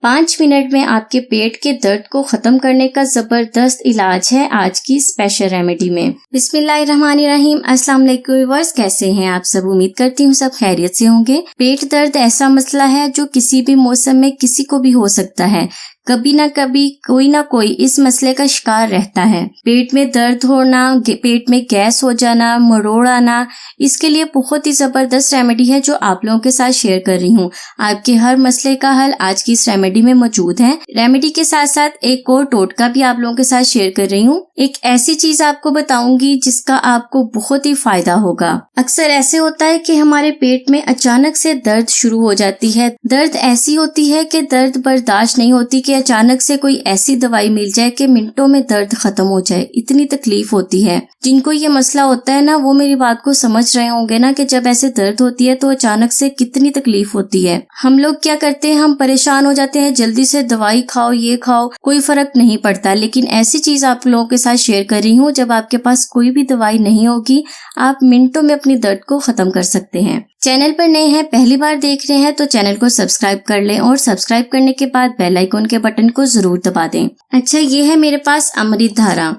5 minute में आपके पेट के दर्द को खत्म करने का जबरदस्त इलाज है आज की स्पेशल रेमेडी में। बिस्मिल्लाहिर्रहमानिर्रहीम। अस्सलाम वालेकुम व्यूअर्स, कैसे हैं आप सब? उम्मीद करती हूँ सब खैरियत से होंगे। पेट दर्द ऐसा मसला है जो किसी भी मौसम में किसी को भी हो सकता है। कभी ना कभी कोई ना कोई इस मसले का शिकार रहता है। पेट में दर्द होना, पेट में गैस हो जाना, मरोड़ आना, इसके लिए बहुत ही जबरदस्त रेमेडी है जो आप लोगों के साथ शेयर कर रही हूँ। आपके हर मसले का हल आज की इस रेमेडी में मौजूद है। रेमेडी के साथ साथ एक और टोटका भी आप लोगों के साथ शेयर कर रही हूँ। एक ऐसी चीज आपको बताऊंगी जिसका आपको बहुत ही फायदा होगा। अक्सर ऐसे होता है कि हमारे पेट में अचानक से दर्द शुरू हो जाती है। दर्द ऐसी होती है कि दर्द बर्दाश्त नहीं होती कि अचानक से कोई ऐसी दवाई मिल जाए कि मिनटों में दर्द खत्म हो जाए। इतनी तकलीफ होती है। जिनको ये मसला होता है ना, वो मेरी बात को समझ रहे होंगे ना कि जब ऐसे दर्द होती है तो अचानक से कितनी तकलीफ होती है। हम लोग क्या करते हैं, हम परेशान हो जाते हैं, जल्दी से दवाई खाओ, ये खाओ, कोई फर्क नहीं पड़ता। लेकिन ऐसी चीज आप लोगों के साथ शेयर कर रही हूँ, जब आपके पास कोई भी दवाई नहीं होगी, आप मिनटों में अपनी दर्द को खत्म कर सकते हैं। चैनल पर नए हैं, पहली बार देख रहे हैं तो चैनल को सब्सक्राइब कर लें और सब्सक्राइब करने के बाद बेल आइकन के बटन को जरूर दबा दें। अच्छा, ये है मेरे पास अमृत धारा।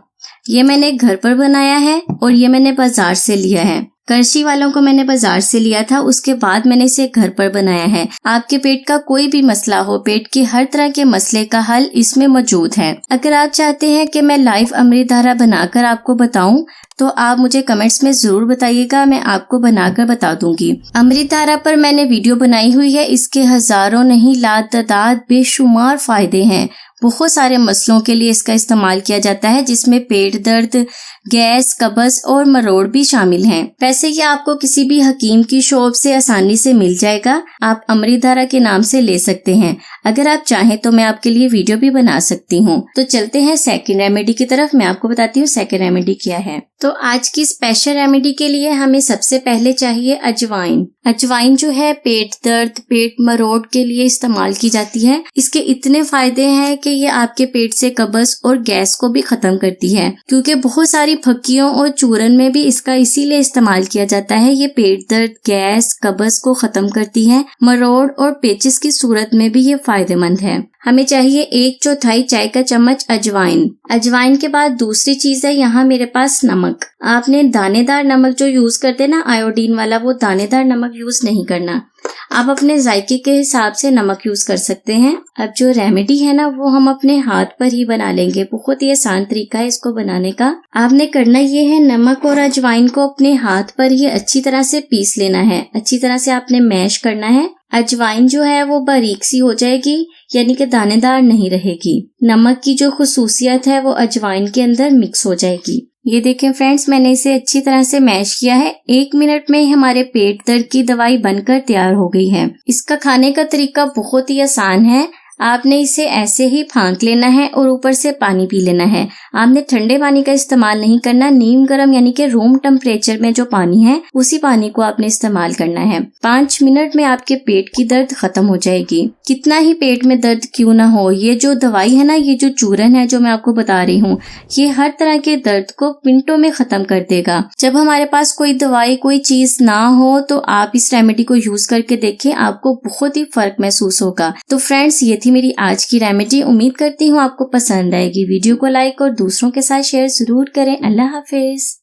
ये मैंने घर पर बनाया है और ये मैंने बाजार से लिया है। करशी वालों को मैंने बाजार से लिया था, उसके बाद मैंने इसे घर पर बनाया है। आपके पेट का कोई भी मसला हो, पेट के हर तरह के मसले का हल इसमें मौजूद है। अगर आप चाहते हैं कि मैं लाइव अमृत धारा बनाकर आपको बताऊं तो आप मुझे कमेंट्स में जरूर बताइएगा, मैं आपको बनाकर बता दूंगी। अमृत धारा पर मैंने वीडियो बनाई हुई है। इसके हजारों नहीं लातादाद बेशुमार फायदे हैं। बहुत सारे मसलों के लिए इसका इस्तेमाल किया जाता है, जिसमें पेट दर्द, गैस, कब्ज और मरोड़ भी शामिल हैं। वैसे ये आपको किसी भी हकीम की शॉप से आसानी से मिल जाएगा। आप अमृत धारा के नाम से ले सकते हैं। अगर आप चाहें तो मैं आपके लिए वीडियो भी बना सकती हूँ। तो चलते हैं सेकंड रेमेडी की तरफ। मैं आपको बताती हूँ सेकंड रेमेडी क्या है। तो आज की स्पेशल रेमेडी के लिए हमें सबसे पहले चाहिए अजवाइन। अजवाइन जो है पेट दर्द, पेट मरोड़ के लिए इस्तेमाल की जाती है। इसके इतने फायदे हैं कि ये आपके पेट से कब्ज और गैस को भी खत्म करती है, क्योंकि बहुत सारी फक्कियों और चूरन में भी इसका इसीलिए इस्तेमाल किया जाता है। ये पेट दर्द, गैस, कब्ज को खत्म करती है। मरोड़ और पेचिस की सूरत में भी ये फायदेमंद है। हमें चाहिए 1/4 चाय का चम्मच अजवाइन। अजवाइन के बाद दूसरी चीज है यहाँ मेरे पास नमक। आपने दानेदार नमक जो यूज करते ना, आयोडीन वाला, वो दानेदार नमक यूज नहीं करना। आप अपने जायके के हिसाब से नमक यूज कर सकते हैं। अब जो रेमेडी है ना, वो हम अपने हाथ पर ही बना लेंगे। बहुत ही आसान तरीका है इसको बनाने का। आपने करना ये है, नमक और अजवाइन को अपने हाथ पर ही अच्छी तरह से पीस लेना है। अच्छी तरह से आपने मैश करना है। अजवाइन जो है वो बारीक सी हो जाएगी, यानी कि दानेदार नहीं रहेगी। नमक की जो खुसूसियत है वो अजवाइन के अंदर मिक्स हो जाएगी। ये देखें फ्रेंड्स, मैंने इसे अच्छी तरह से मैश किया है। 1 मिनट में हमारे पेट दर्द की दवाई बनकर तैयार हो गई है। इसका खाने का तरीका बहुत ही आसान है। आपने इसे ऐसे ही फांक लेना है और ऊपर से पानी पी लेना है। आपने ठंडे पानी का इस्तेमाल नहीं करना। नीम गर्म यानी कि रूम टेम्परेचर में जो पानी है उसी पानी को आपने इस्तेमाल करना है। 5 मिनट में आपके पेट की दर्द खत्म हो जाएगी। कितना ही पेट में दर्द क्यों ना हो, ये जो दवाई है ना, ये जो चूरन है जो मैं आपको बता रही हूँ, ये हर तरह के दर्द को मिनटों में खत्म कर देगा। जब हमारे पास कोई दवाई, कोई चीज ना हो तो आप इस रेमेडी को यूज करके देखें, आपको बहुत ही फर्क महसूस होगा। तो फ्रेंड्स, ये थी मेरी आज की रेमेडी। उम्मीद करती हूँ आपको पसंद आएगी। वीडियो को लाइक और दूसरों के साथ शेयर जरूर करें। अल्लाह हाफिज।